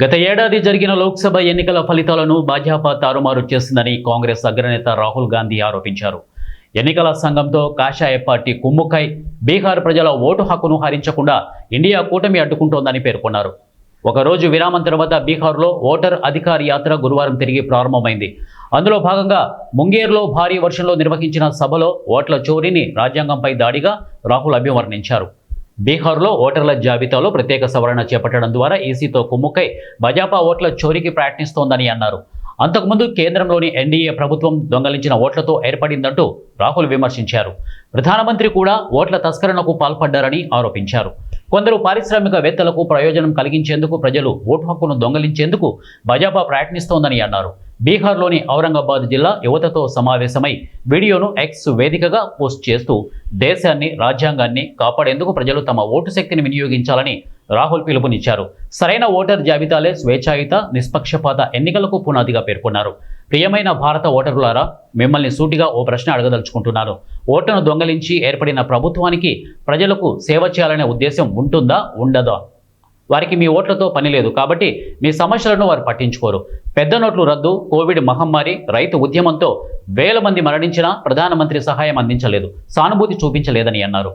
గత ఏడాది జరిగిన లోక్సభ ఎన్నికల ఫలితాలను భాజపా తారుమారు చేసిందని కాంగ్రెస్ అగ్రనేత రాహుల్ గాంధీ ఆరోపించారు. ఎన్నికల సంఘంతో కాషాయ పార్టీ కుమ్ముక్కై బీహార్ ప్రజల ఓటు హక్కును హరించకుండా ఇండియా కూటమి అడ్డుకుంటోందని పేర్కొన్నారు. ఒకరోజు విరామం తర్వాత బీహార్లో ఓటర్ అధికార యాత్ర గురువారం తిరిగి ప్రారంభమైంది. అందులో భాగంగా ముంగేర్లో భారీ వర్షంలో నిర్వహించిన సభలో ఓట్ల చోరీని రాజ్యాంగంపై దాడిగా రాహుల్ అభివర్ణించారు. బీహార్లో ఓటర్ల జాబితాలో ప్రత్యేక సవరణ చేపట్టడం ద్వారా ఈసీతో కుమ్ముక్కై భాజపా ఓట్ల చోరీకి ప్రయత్నిస్తోందని అన్నారు. అంతకుముందు కేంద్రంలోని ఎన్డీఏ ప్రభుత్వం దొంగలించిన ఓట్లతో ఏర్పడిందంటూ రాహుల్ విమర్శించారు. ప్రధానమంత్రి కూడా ఓట్ల తస్కరణకు పాల్పడ్డారని ఆరోపించారు. కొందరు పారిశ్రామికవేత్తలకు ప్రయోజనం కలిగించేందుకు ప్రజలు ఓటు హక్కును దొంగలించేందుకు భాజపా ప్రయత్నిస్తోందని అన్నారు. బీహార్లోని ఔరంగాబాద్ జిల్లా యువతతో సమావేశమై వీడియోను ఎక్స్ వేదికగా పోస్ట్ చేస్తూ దేశాన్ని, రాజ్యాంగాన్ని కాపాడేందుకు ప్రజలు తమ ఓటు శక్తిని వినియోగించాలని రాహుల్ పిలుపునిచ్చారు. సరైన ఓటర్ జాబితాలే స్వేచ్ఛాయుత, నిష్పక్షపాత ఎన్నికలకు పునాదిగా పేర్కొన్నారు. ప్రియమైన భారత ఓటరులారా, మిమ్మల్ని సూటిగా ఓ ప్రశ్న అడగదలుచుకుంటున్నాను. ఓటును దొంగలించి ఏర్పడిన ప్రభుత్వానికి ప్రజలకు సేవ చేయాలనే ఉద్దేశం ఉంటుందా, ఉండదా? వారికి మీ ఓట్లతో పని లేదు కాబట్టి మీ సమస్యలను వారు పట్టించుకోరు. పెద్ద నోట్లు రద్దు, కోవిడ్ మహమ్మారి, రైతు ఉద్యమంతో వేల మంది మరణించినా ప్రధానమంత్రి సహాయం అందించలేదు, సానుభూతి చూపించలేదని అన్నారు.